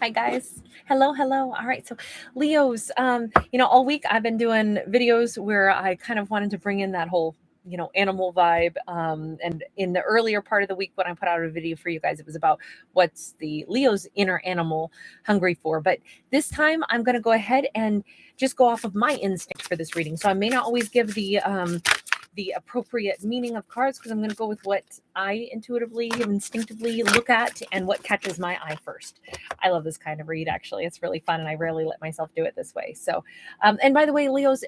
Hi guys. Hello. All right. So Leos, all week I've been doing videos where I kind of wanted to bring in that whole, animal vibe. And in the earlier part of the week when I put out a video for you guys, it was about what's the Leo's inner animal hungry for. But this time I'm going to go ahead and just go off of my instinct for this reading. So I may not always give the appropriate meaning of cards because I'm going to go with what I intuitively and instinctively look at and what catches my eye first. I love this kind of read, actually. It's really fun, and I rarely let myself do it this way. So, and by the way, Leos,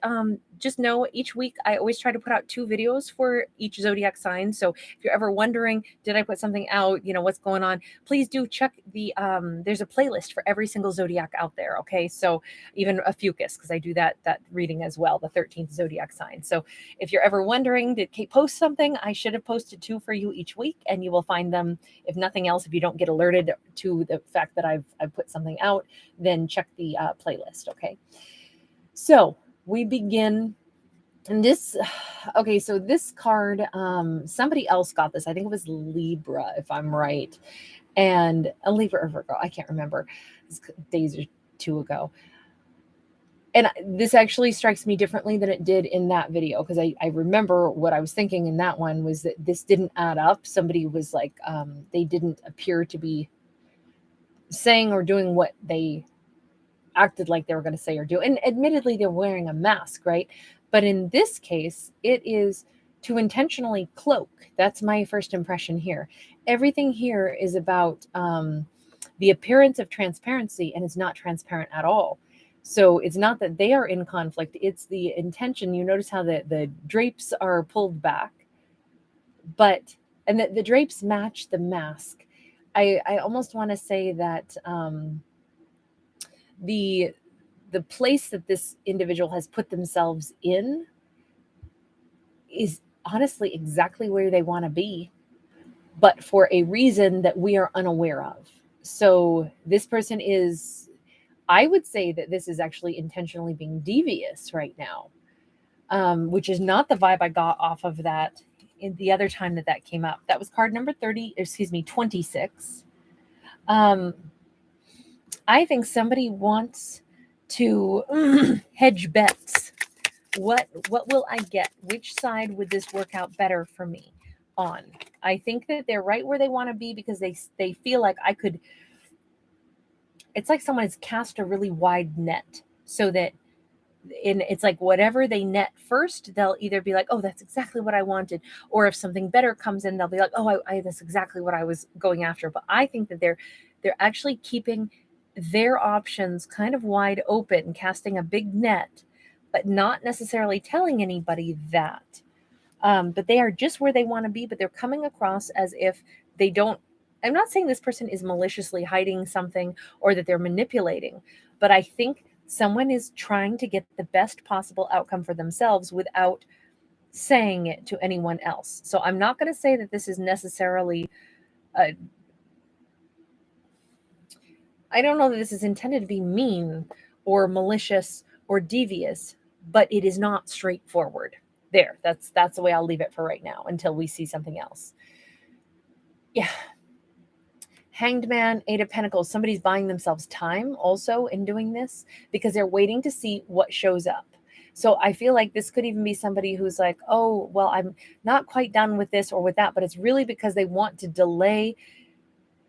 just know each week I always try to put out 2 videos for each zodiac sign. So if you're ever wondering, did I put something out, what's going on, please do check the, there's a playlist for every single zodiac out there. Okay. So even a Fucus, because I do that reading as well, the 13th zodiac sign. So if you're ever wondering, did Kate post something? I should have posted 2 for you each week, and you will find them. If nothing else, if you don't get alerted to the fact that I've put something out, then check the playlist. Okay. So we begin. And this, okay, so this card, somebody else got this. I think it was Libra, if I'm right. And a Libra or Virgo, I can't remember. Days or 2 ago. And this actually strikes me differently than it did in that video, because I remember what I was thinking in that one was that this didn't add up. Somebody was like, they didn't appear to be saying or doing what they acted like they were going to say or do. And admittedly, they're wearing a mask, right? But in this case, it is to intentionally cloak. That's my first impression here. Everything here is about the appearance of transparency, and it's not transparent at all. So it's not that they are in conflict, it's the intention. You notice how the drapes are pulled back, and the drapes match the mask. I almost want to say that the place that this individual has put themselves in is honestly exactly where they want to be, but for a reason that we are unaware of. So this person is, I would say that this is actually intentionally being devious right now, which is not the vibe I got off of that in the other time that came up. That was card number 26. I think somebody wants to hedge bets. What will I get? Which side would this work out better for me on? I think that they're right where they want to be because they feel like I could. It's like someone's cast a really wide net so that it's like whatever they net first, they'll either be like, oh, that's exactly what I wanted. Or if something better comes in, they'll be like, oh, that's exactly what I was going after. But I think that they're actually keeping their options kind of wide open, casting a big net, but not necessarily telling anybody that. But they are just where they want to be, but they're coming across as if they don't. I'm not saying this person is maliciously hiding something or that they're manipulating, but I think someone is trying to get the best possible outcome for themselves without saying it to anyone else. So I'm not going to say that this is necessarily I don't know that this is intended to be mean or malicious or devious, but it is not straightforward. There, that's the way I'll leave it for right now until we see something else. Yeah. Hanged Man, 8 of Pentacles. Somebody's buying themselves time also in doing this because they're waiting to see what shows up. So I feel like this could even be somebody who's like, oh, well, I'm not quite done with this or with that, but it's really because they want to delay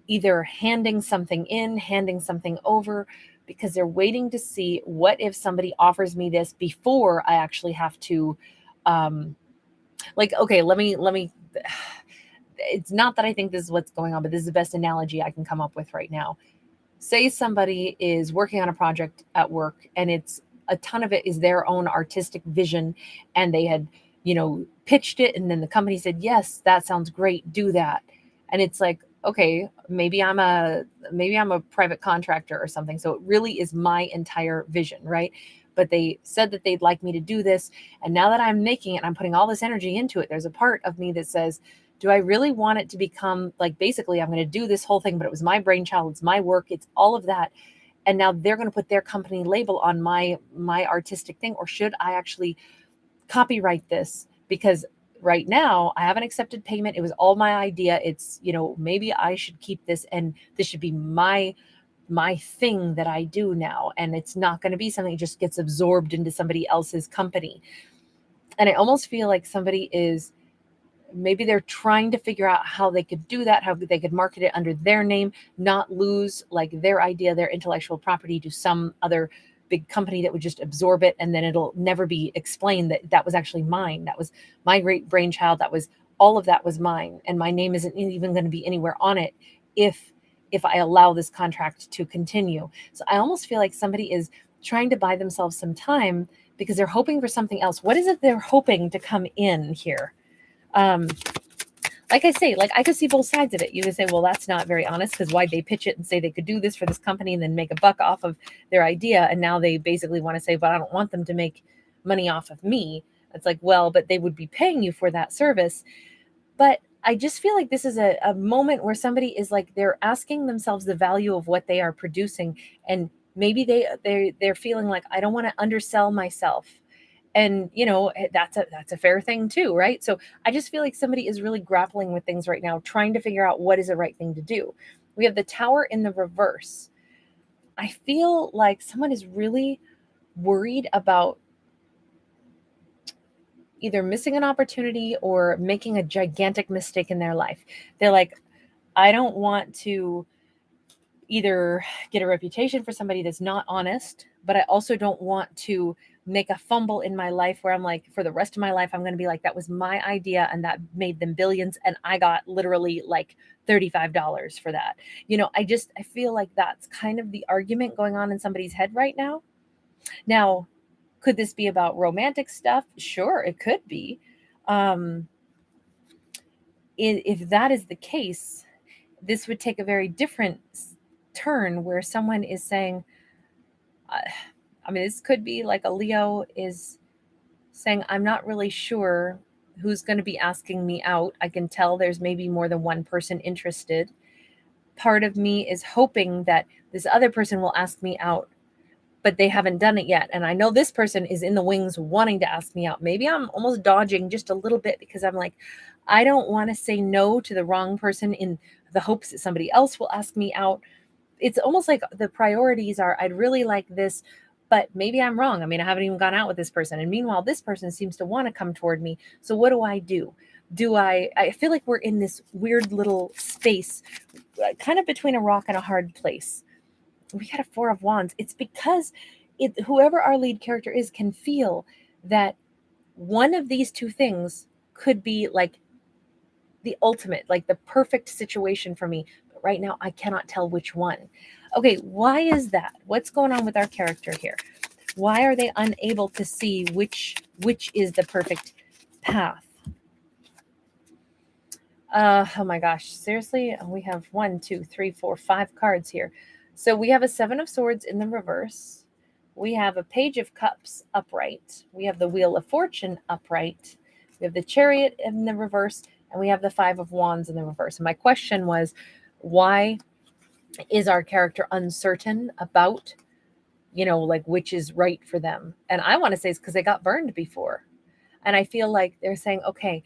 either handing something in, handing something over, because they're waiting to see what if somebody offers me this before I actually have to, okay, let me, it's not that I think this is what's going on, but this is the best analogy I can come up with right now. Say somebody is working on a project at work and it's a ton of it is their own artistic vision, and they had, pitched it, and then the company said, yes, that sounds great, do that. And it's like, okay, maybe I'm a private contractor or something. So it really is my entire vision, right? But they said that they'd like me to do this. And now that I'm making it, I'm putting all this energy into it. There's a part of me that says, do I really want it to become like, basically I'm going to do this whole thing, but it was my brainchild. It's my work. It's all of that. And now they're going to put their company label on my artistic thing. Or should I actually copyright this? Because right now I haven't accepted payment. It was all my idea. It's, maybe I should keep this and this should be my my thing that I do now. And it's not going to be something that just gets absorbed into somebody else's company. And I almost feel like somebody is, maybe they're trying to figure out how they could do that, how they could market it under their name, not lose like their idea, their intellectual property to some other big company that would just absorb it. And then it'll never be explained that that was actually mine. That was my great brainchild. That was, all of that was mine. And my name isn't even going to be anywhere on it if I allow this contract to continue. So I almost feel like somebody is trying to buy themselves some time because they're hoping for something else. What is it they're hoping to come in here? Like I say, like I could see both sides of it. You could say, well, that's not very honest, because why'd they pitch it and say they could do this for this company and then make a buck off of their idea? And now they basically want to say, but I don't want them to make money off of me. It's like, well, but they would be paying you for that service. But I just feel like this is a moment where somebody is like, they're asking themselves the value of what they are producing. And maybe they're feeling like, I don't want to undersell myself. And, you know, that's a fair thing too, right? So I just feel like somebody is really grappling with things right now, trying to figure out what is the right thing to do. We have the Tower in the reverse. I feel like someone is really worried about either missing an opportunity or making a gigantic mistake in their life. They're like, I don't want to either get a reputation for somebody that's not honest, but I also don't want to make a fumble in my life where I'm like, for the rest of my life, I'm going to be like, that was my idea and that made them billions. And I got literally like $35 for that. You know, I feel like that's kind of the argument going on in somebody's head right now. Now, could this be about romantic stuff? Sure, it could be. If that is the case, this would take a very different turn where someone is saying, I mean, this could be like a Leo is saying, I'm not really sure who's going to be asking me out. I can tell there's maybe more than one person interested. Part of me is hoping that this other person will ask me out, but they haven't done it yet. And I know this person is in the wings wanting to ask me out. Maybe I'm almost dodging just a little bit because I'm like, I don't want to say no to the wrong person in the hopes that somebody else will ask me out. It's almost like the priorities are, I'd really like this, but maybe I'm wrong. I mean, I haven't even gone out with this person. And meanwhile, this person seems to want to come toward me. So what do? I feel like we're in this weird little space, kind of between a rock and a hard place. We got a Four of Wands. It's because whoever our lead character is can feel that one of these two things could be like the ultimate, like the perfect situation for me. But right now, I cannot tell which one. Okay, why is that? What's going on with our character here? Why are they unable to see which is the perfect path? Oh my gosh, seriously? We have 1, 2, 3, 4, 5 cards here. So we have a Seven of Swords in the reverse. We have a Page of Cups upright. We have the Wheel of Fortune upright. We have the Chariot in the reverse. And we have the Five of Wands in the reverse. And my question was, why is our character uncertain about, like which is right for them? And I want to say it's because they got burned before. And I feel like they're saying, okay,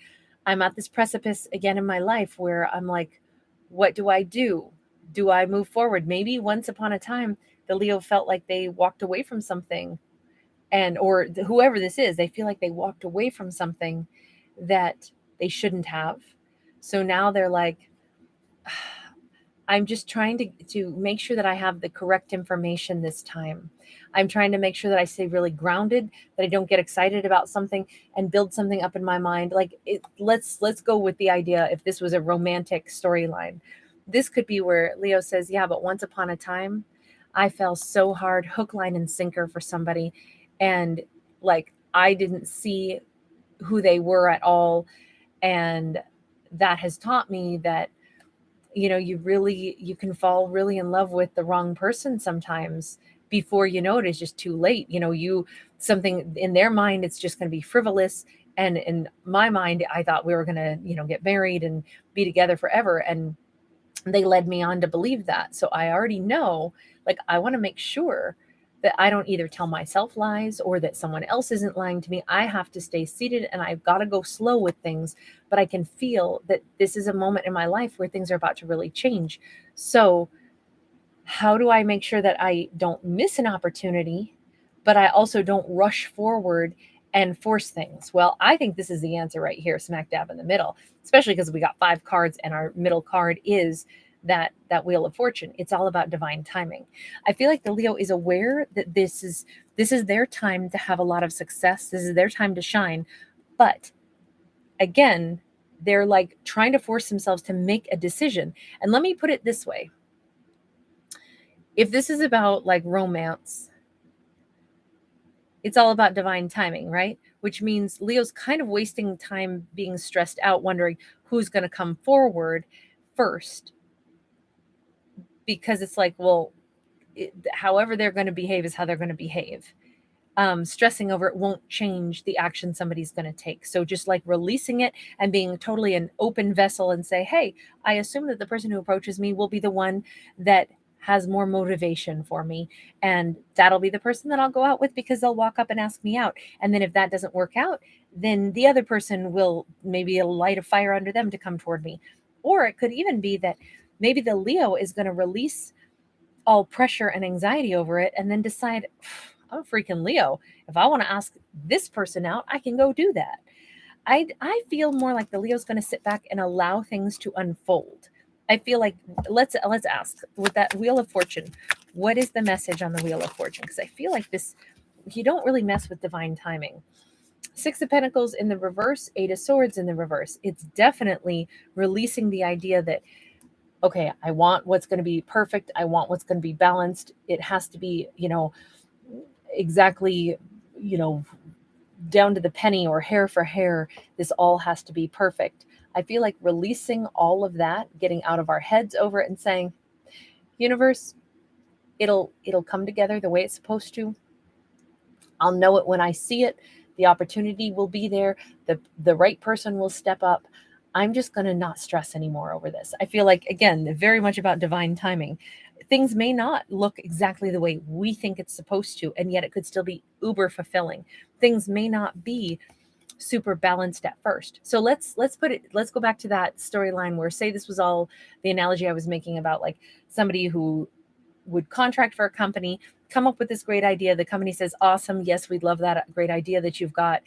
I'm at this precipice again in my life where I'm like, what do I do? Do I move forward? Maybe once upon a time, the Leo felt like they walked away from something, or whoever this is, they feel like they walked away from something that they shouldn't have. So now they're like, I'm just trying to make sure that I have the correct information this time. I'm trying to make sure that I stay really grounded, that I don't get excited about something and build something up in my mind. Like let's go with the idea, if this was a romantic storyline, this could be where Leo says, yeah, but once upon a time, I fell so hard, hook, line, and sinker for somebody. And like, I didn't see who they were at all. And that has taught me that, you can fall really in love with the wrong person sometimes before you know it is just too late. Something in their mind, it's just going to be frivolous. And in my mind, I thought we were going to, get married and be together forever. And they led me on to believe that. So I already know, like, I want to make sure that I don't either tell myself lies or that someone else isn't lying to me. I have to stay seated and I've got to go slow with things, but I can feel that this is a moment in my life where things are about to really change. So How do I make sure that I don't miss an opportunity, but I also don't rush forward and force things? Well, I think this is the answer right here, smack dab in the middle, especially because we got 5 cards and our middle card is that Wheel of Fortune. It's all about divine timing. I feel like the Leo is aware that this is their time to have a lot of success. This is their time to shine. But again, they're like trying to force themselves to make a decision. And let me put it this way. If this is about like romance, it's all about divine timing, right? Which means Leo's kind of wasting time being stressed out, wondering who's going to come forward first. Because it's like, well, however they're going to behave is how they're going to behave. Stressing over it won't change the action somebody's going to take. So just like releasing it and being totally an open vessel and say, hey, I assume that the person who approaches me will be the one that has more motivation for me. And that'll be the person that I'll go out with because they'll walk up and ask me out. And then if that doesn't work out, then the other person will maybe light a fire under them to come toward me. Or it could even be that maybe the Leo is going to release all pressure and anxiety over it and then decide, I'm a freaking Leo. If I want to ask this person out, I can go do that. I feel more like the Leo's going to sit back and allow things to unfold. I feel like let's ask with that Wheel of Fortune, what is the message on the Wheel of Fortune? Because I feel like this, you don't really mess with divine timing. 6 of Pentacles in the reverse, 8 of Swords in the reverse. It's definitely releasing the idea that, okay, I want what's going to be perfect. I want what's going to be balanced. It has to be, exactly, down to the penny or hair for hair. This all has to be perfect. I feel like releasing all of that, getting out of our heads over it and saying, universe, it'll come together the way it's supposed to. I'll know it when I see it. The opportunity will be there. The right person will step up. I'm just going to not stress anymore over this. I feel like, again, very much about divine timing. Things may not look exactly the way we think it's supposed to, and yet it could still be uber fulfilling. Things may not be super balanced at first. So let's go back to that storyline where, say this was all the analogy I was making about like somebody who would contract for a company, come up with this great idea. The company says, awesome, yes, we'd love that great idea that you've got.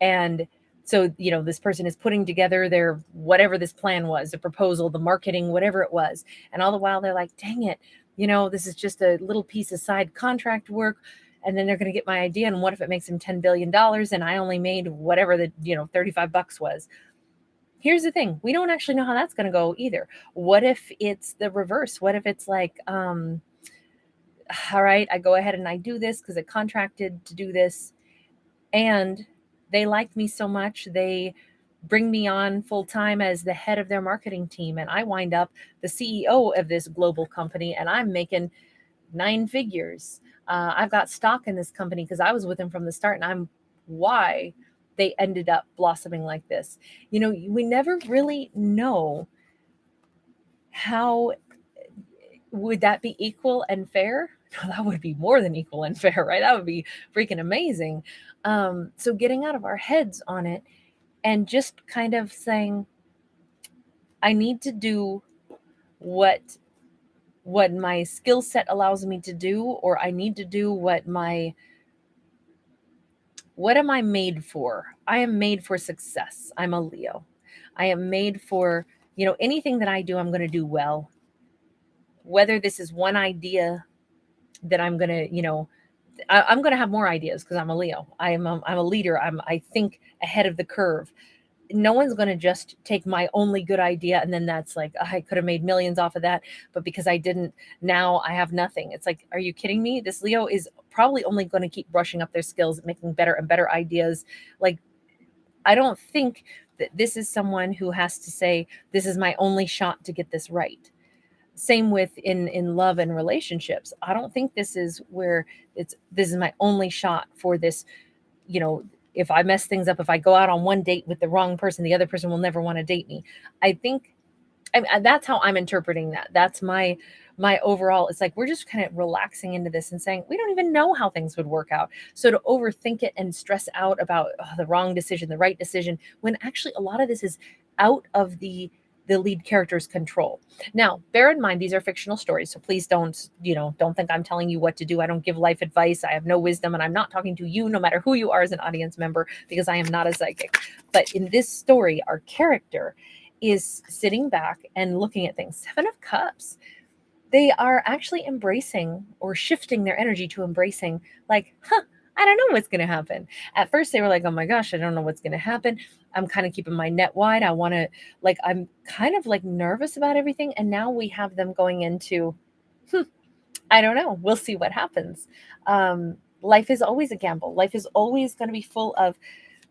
And so, this person is putting together their, whatever this plan was, the proposal, the marketing, whatever it was. And all the while they're like, dang it, this is just a little piece of side contract work. And then they're going to get my idea. And what if it makes them $10 billion and I only made whatever the, $35 was? Here's the thing. We don't actually know how that's going to go either. What if it's the reverse? What if it's like, all right, I go ahead and I do this because I contracted to do this. And they like me so much, they bring me on full time as the head of their marketing team. And I wind up the CEO of this global company and I'm making 9 figures. I've got stock in this company because I was with them from the start and I'm why they ended up blossoming like this. We never really know how would that be equal and fair? That would be more than equal and fair, right? That would be freaking amazing. So getting out of our heads on it and just kind of saying, I need to do what my skill set allows me to do, or I need to do what am I made for? I am made for success. I'm a Leo. I am made for, anything that I do, I'm going to do well. Whether this is one idea that I'm going to, I'm going to have more ideas because I'm a Leo. I'm a leader. I think ahead of the curve. No one's going to just take my only good idea and then that's like, I could have made millions off of that, but because I didn't, now I have nothing. It's like, are you kidding me? This Leo is probably only going to keep brushing up their skills, making better and better ideas. Like, I don't think that this is someone who has to say, this is my only shot to get this right. Same with in love and relationships. I don't think this is where this is my only shot for this. If I mess things up, if I go out on one date with the wrong person, the other person will never want to date me. I think that's how I'm interpreting that. That's my overall. It's like we're just kind of relaxing into this and saying we don't even know how things would work out. So to overthink it and stress out about the wrong decision, the right decision, when actually a lot of this is out of the the lead character's control. Now, bear in mind, these are fictional stories, so please don't think I'm telling you what to do. I don't give life advice. I have no wisdom, and I'm not talking to you, no matter who you are as an audience member, because I am not a psychic. But in this story, our character is sitting back and looking at things. Seven of Cups. They are actually embracing or shifting their energy to embracing, like, I don't know what's going to happen. At first, they were like, oh my gosh, I don't know what's going to happen. I'm kind of keeping my net wide. I'm kind of like nervous about everything. And now we have them going into, I don't know. We'll see what happens. Life is always a gamble. Life is always going to be full of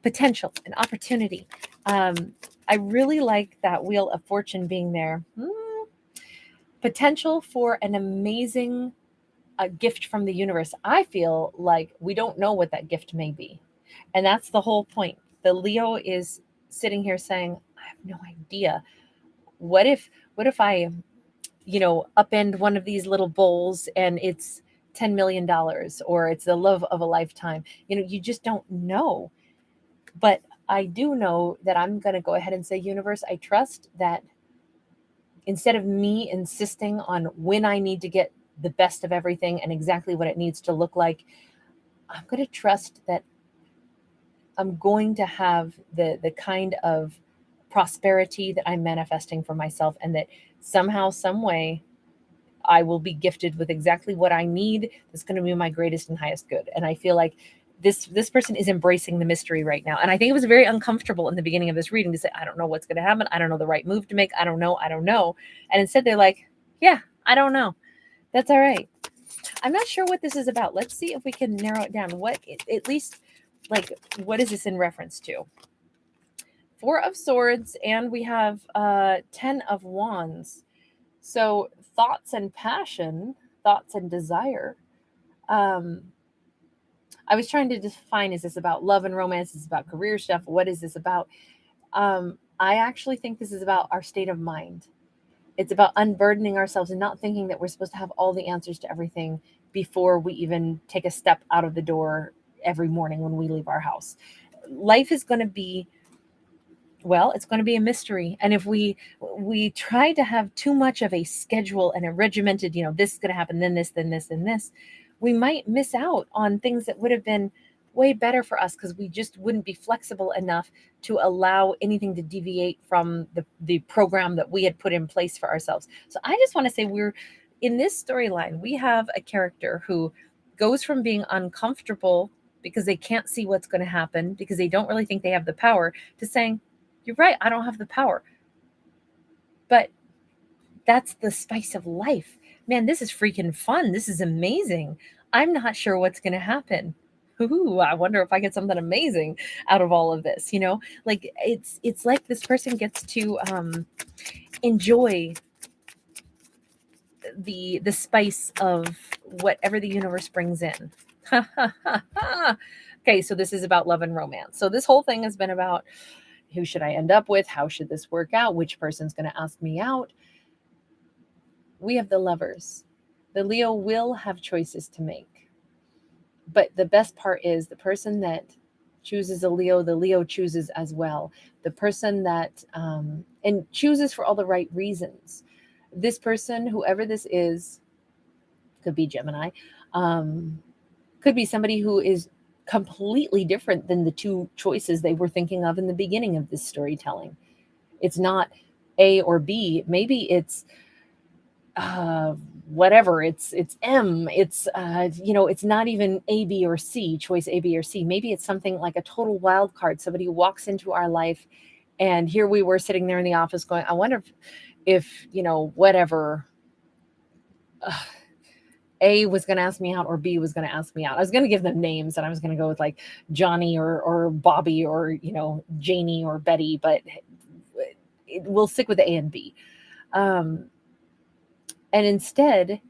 potential and opportunity. I really like that Wheel of Fortune being there. Potential for an amazing gift from the universe. I feel like we don't know what that gift may be. And that's the whole point. The Leo is sitting here saying, I have no idea. What if I, upend one of these little bowls and it's $10 million, or it's the love of a lifetime? You just don't know. But I do know that I'm going to go ahead and say, universe, I trust that instead of me insisting on when I need to get the best of everything and exactly what it needs to look like, I'm going to trust that I'm going to have the kind of prosperity that I'm manifesting for myself, and that somehow, some way, I will be gifted with exactly what I need. That's going to be my greatest and highest good. And I feel like this person is embracing the mystery right now. And I think it was very uncomfortable in the beginning of this reading to say, I don't know what's going to happen. I don't know the right move to make. I don't know. And instead they're like, yeah, I don't know. That's all right. I'm not sure what this is about. Let's see if we can narrow it down. What is this in reference to? Four of Swords, and we have 10 of Wands. So thoughts and passion, thoughts and desire. I was trying to define, is this about love and romance? Is this about career stuff? What is this about? I actually think this is about our state of mind. It's about unburdening ourselves and not thinking that we're supposed to have all the answers to everything before we even take a step out of the door every morning when we leave our house. Life is going to be, it's going to be a mystery. And if we try to have too much of a schedule and a regimented, this is going to happen, then this, then this, then this, we might miss out on things that would have been way better for us, because we just wouldn't be flexible enough to allow anything to deviate from the program that we had put in place for ourselves. So I just want to say, we're in this storyline, we have a character who goes from being uncomfortable because they can't see what's going to happen, because they don't really think they have the power, to saying, you're right, I don't have the power. But that's the spice of life. Man, this is freaking fun. This is amazing. I'm not sure what's going to happen. Ooh, I wonder if I get something amazing out of all of this. Like it's like this person gets to enjoy the spice of whatever the universe brings in. Okay, so this is about love and romance. So this whole thing has been about, who should I end up with? How should this work out? Which person's going to ask me out? We have the Lovers. The Leo will have choices to make. But the best part is, the person that chooses a Leo, the Leo chooses as well. The person that, and chooses for all the right reasons. This person, whoever this is, could be Gemini, could be somebody who is completely different than the two choices they were thinking of in the beginning of this storytelling. It's not A or B. Maybe it's whatever, it's M, it's it's not even A, B, or C, choice A, B, or C. Maybe it's something like a total wild card. Somebody walks into our life, and here we were sitting there in the office going, I wonder if whatever, A was going to ask me out, or B was going to ask me out. I was going to give them names, and I was going to go with like Johnny or Bobby, or Janie or Betty, but we'll stick with A and B. And instead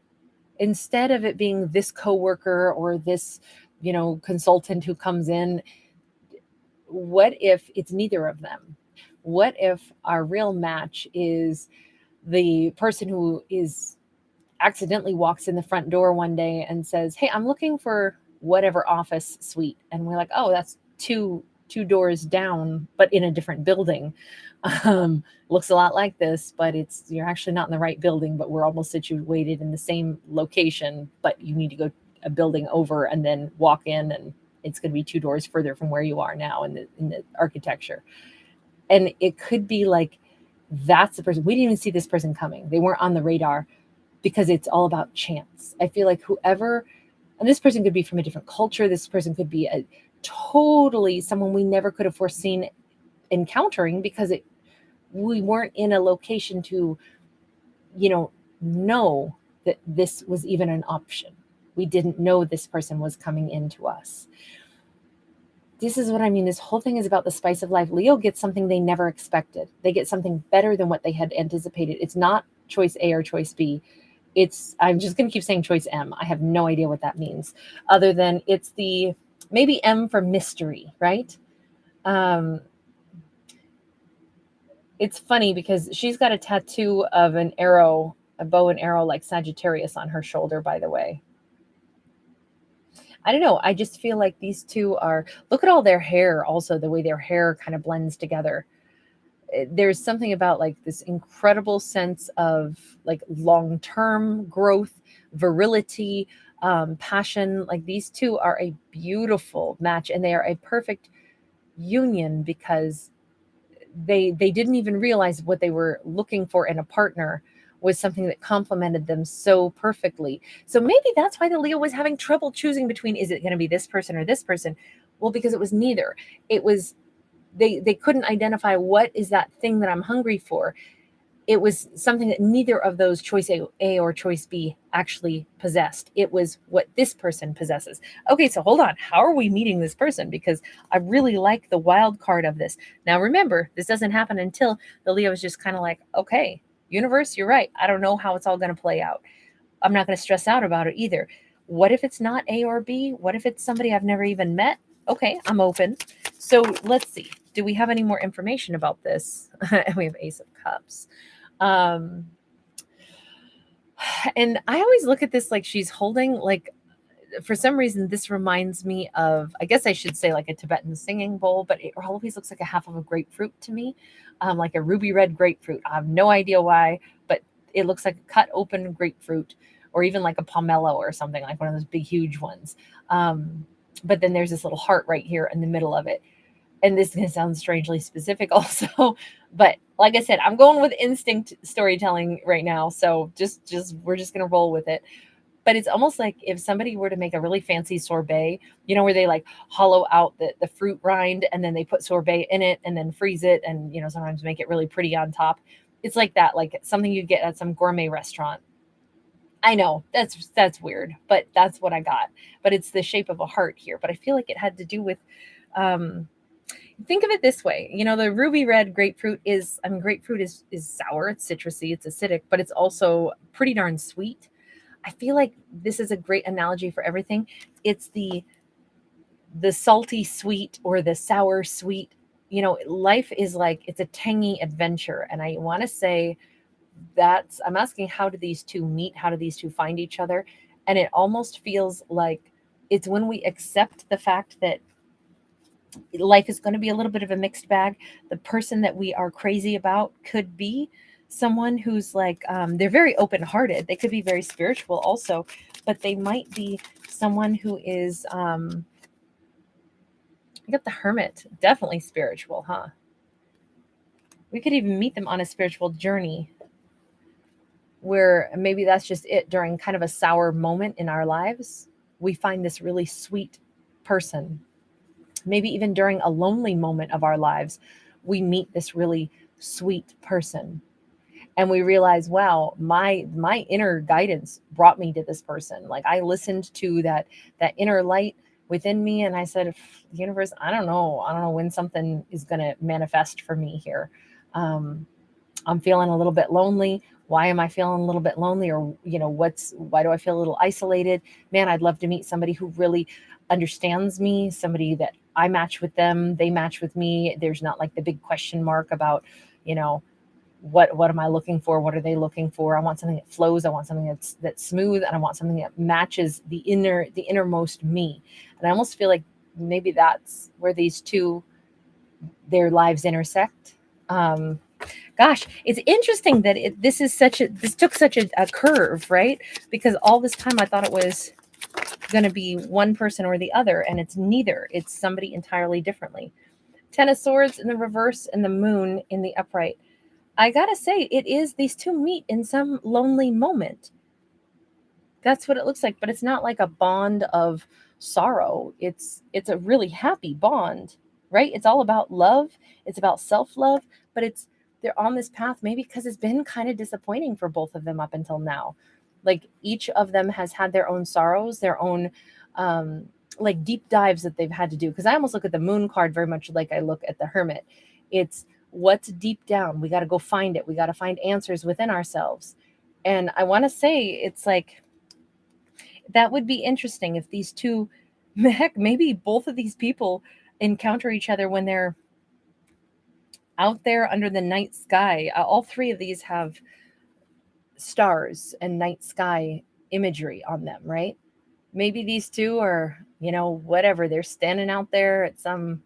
of it being this coworker or this, consultant who comes in, what if it's neither of them? What if our real match is the person who is accidentally walks in the front door one day and says, hey, I'm looking for whatever office suite. And we're like, oh, that's too 2 doors down, but in a different building. Looks a lot like this, but you're actually not in the right building, but we're almost situated in the same location, but you need to go a building over and then walk in, and it's going to be 2 doors further from where you are now in the architecture. And it could be like, that's the person. We didn't even see this person coming. They weren't on the radar, because it's all about chance. I feel like whoever, and this person could be from a different culture. This person could be a totally someone we never could have foreseen encountering, because we weren't in a location to, know that this was even an option. We didn't know this person was coming into us. This is what I mean. This whole thing is about the spice of life. Leo gets something they never expected. They get something better than what they had anticipated. It's not choice A or choice B. I'm just going to keep saying choice M. I have no idea what that means, other than it's maybe M for mystery, right? It's funny because she's got a tattoo of an arrow, a bow and arrow like Sagittarius on her shoulder, by the way. I don't know. I just feel like these two look at all their hair, also the way their hair kind of blends together. There's something about like this incredible sense of like long-term growth, virility, passion. Like these two are a beautiful match, and they are a perfect union, because they didn't even realize what they were looking for in a partner was something that complemented them so perfectly. So maybe that's why the Leo was having trouble choosing between, is it going to be this person or this person? Well, because it was neither. It was, they couldn't identify what is that thing that I'm hungry for. It was something that neither of those choice A or choice B actually possessed. It was what this person possesses. Okay, so hold on. How are we meeting this person? Because I really like the wild card of this. Now, remember, this doesn't happen until the Leo is just kind of like, okay, universe, you're right. I don't know how it's all going to play out. I'm not going to stress out about it either. What if it's not A or B? What if it's somebody I've never even met? Okay, I'm open. So let's see. Do we have any more information about this? We have Ace of Cups. And I always look at this like she's holding, like, for some reason, this reminds me of, I guess I should say like a Tibetan singing bowl, but it always looks like a half of a grapefruit to me, like a ruby red grapefruit. I have no idea why, but it looks like a cut open grapefruit, or even like a pomelo or something, like one of those big, huge ones. But then there's this little heart right here in the middle of it. And this is going to sound strangely specific also, but like I said, I'm going with instinct storytelling right now. So we're just going to roll with it. But it's almost like if somebody were to make a really fancy sorbet, where they like hollow out the fruit rind and then they put sorbet in it and then freeze it and, sometimes make it really pretty on top. It's like that, like something you get at some gourmet restaurant. I know that's weird, but that's what I got. But it's the shape of a heart here. But I feel like it had to do with, think of it this way. The ruby red grapefruit grapefruit is sour, it's citrusy, it's acidic, but it's also pretty darn sweet. I feel like this is a great analogy for everything. It's the salty sweet or the sour sweet. Life is like, it's a tangy adventure. And I want to say I'm asking, how do these two meet? How do these two find each other? And it almost feels like it's when we accept the fact that life is going to be a little bit of a mixed bag. The person that we are crazy about could be someone who's like, they're very open-hearted. They could be very spiritual also, but they might be someone who is, I got the Hermit, definitely spiritual, huh? We could even meet them on a spiritual journey where maybe that's just it. During kind of a sour moment in our lives, we find this really sweet person. Maybe even during a lonely moment of our lives, we meet this really sweet person. And we realize, wow, my inner guidance brought me to this person. Like I listened to that inner light within me, and I said, universe, I don't know when something is going to manifest for me here. I'm feeling a little bit lonely. Why am I feeling a little bit lonely? Or, why do I feel a little isolated? Man, I'd love to meet somebody who really understands me, somebody that I match with them, they match with me. There's not like the big question mark about, what am I looking for? What are they looking for? I want something that flows. I want something that's smooth, and I want something that matches the innermost me. And I almost feel like maybe that's where these two their lives intersect. Gosh, it's interesting that this took such a curve, right? Because all this time I thought it was going to be one person or the other, and it's neither. It's somebody entirely differently. Ten of Swords in the reverse and the Moon in the upright. I gotta say, it is these two meet in some lonely moment. That's what it looks like, but it's not like a bond of sorrow. It's a really happy bond, right? It's all about love. It's about self-love, but they're on this path maybe because it's been kind of disappointing for both of them up until now. Like each of them has had their own sorrows, their own like deep dives that they've had to do. Because I almost look at the Moon card very much like I look at the Hermit. It's what's deep down. We got to go find it. We got to find answers within ourselves. And I want to say it's like, that would be interesting if these two, heck, maybe both of these people encounter each other when they're out there under the night sky. All three of these have stars and night sky imagery on them, right? Maybe these two are, whatever, they're standing out there at some,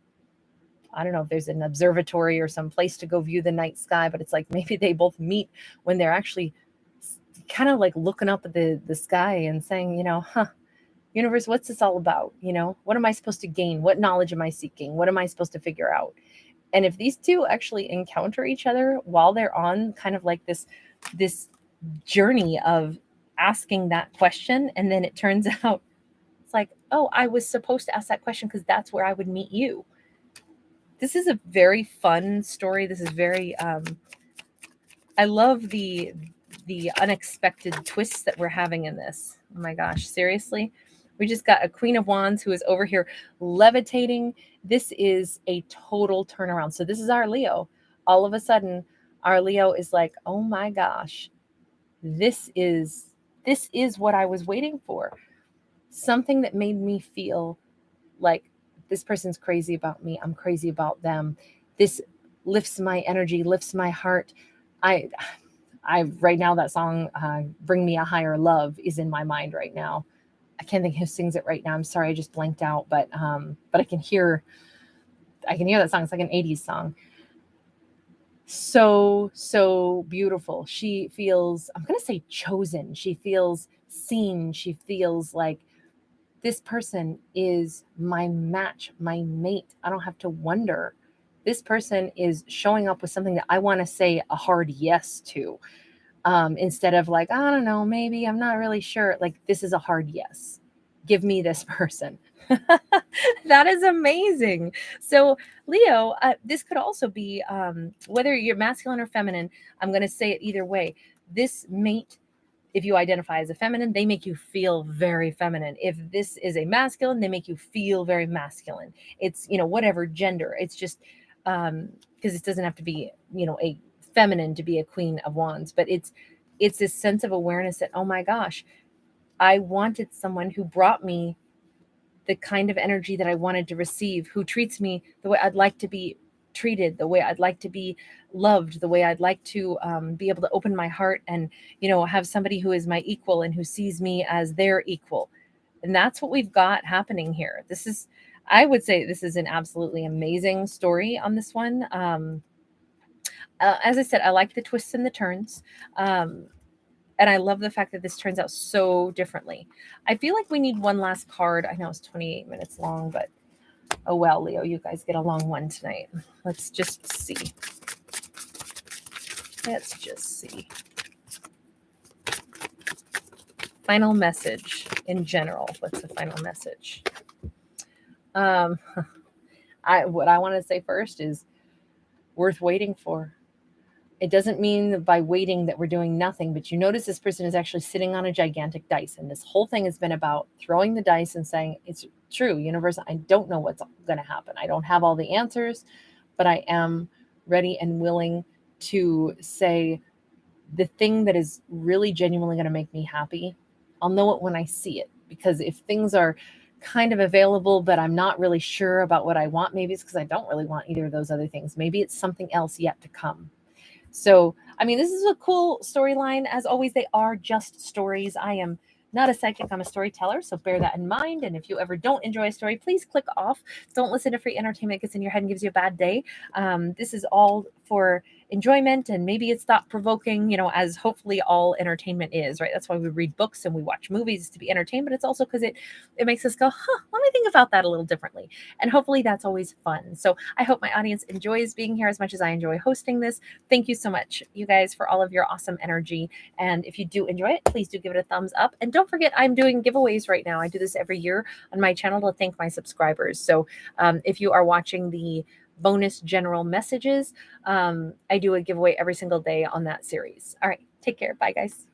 I don't know if there's an observatory or some place to go view the night sky, but it's like maybe they both meet when they're actually kind of like looking up at the sky and saying, universe, what's this all about? What am I supposed to gain? What knowledge am I seeking? What am I supposed to figure out? And if these two actually encounter each other while they're on kind of like this journey of asking that question, and then it turns out it's like, oh, I was supposed to ask that question because that's where I would meet you. This is a very fun story. This is very I love the unexpected twists that we're having in this. Oh my gosh, seriously? We just got a Queen of Wands who is over here levitating. This is a total turnaround. So this is our Leo. All of a sudden, our Leo is like, oh my gosh, this is what I was waiting for. Something that made me feel like this person's crazy about me. I'm crazy about them. This lifts my energy, lifts my heart. I right now, that song, Bring Me a Higher Love, is in my mind right now. I can't think who sings it right now. I'm sorry, I just blanked out, but I can hear that song. It's like an 80s song. So beautiful. She feels, I'm going to say chosen. She feels seen. She feels like this person is my match, my mate. I don't have to wonder. This person is showing up with something that I want to say a hard yes to. Instead of like, I don't know, maybe, I'm not really sure. Like, this is a hard yes. Give me this person. That is amazing. So Leo, this could also be, whether you're masculine or feminine, I'm going to say it either way. This mate, if you identify as a feminine, they make you feel very feminine. If this is a masculine, they make you feel very masculine. It's, whatever gender. It's just, because it doesn't have to be, a feminine to be a Queen of Wands, but it's this sense of awareness that, oh my gosh, I wanted someone who brought me the kind of energy that I wanted to receive, who treats me the way I'd like to be treated, the way I'd like to be loved, the way I'd like to be able to open my heart and, have somebody who is my equal and who sees me as their equal. And that's what we've got happening here. I would say this is an absolutely amazing story on this one. As I said, I like the twists and the turns. And I love the fact that this turns out so differently. I feel like we need one last card. I know it's 28 minutes long, but oh well, Leo, you guys get a long one tonight. Let's just see. Final message in general. What's the final message? What I want to say first is worth waiting for. It doesn't mean that by waiting that we're doing nothing, but you notice this person is actually sitting on a gigantic dice. And this whole thing has been about throwing the dice and saying, it's true, universe, I don't know what's going to happen. I don't have all the answers, but I am ready and willing to say the thing that is really genuinely going to make me happy. I'll know it when I see it, because if things are kind of available, but I'm not really sure about what I want, maybe it's because I don't really want either of those other things. Maybe it's something else yet to come. So, I mean, this is a cool storyline. As always, they are just stories. I am not a psychic, I'm a storyteller, so bear that in mind. And if you ever don't enjoy a story, please click off. Don't listen to free entertainment, gets in your head and gives you a bad day. This is all for enjoyment, and maybe it's thought-provoking, you know, as hopefully all entertainment is, right? That's why we read books and we watch movies, to be entertained, but it's also because it makes us go, let me think about that a little differently. And hopefully that's always fun. So I hope my audience enjoys being here as much as I enjoy hosting this. Thank you so much, you guys, for all of your awesome energy. And if you do enjoy it, please do give it a thumbs up. And don't forget, I'm doing giveaways right now. I do this every year on my channel to thank my subscribers. So if you are watching the bonus general messages, I do a giveaway every single day on that series. All right, take care. Bye, guys.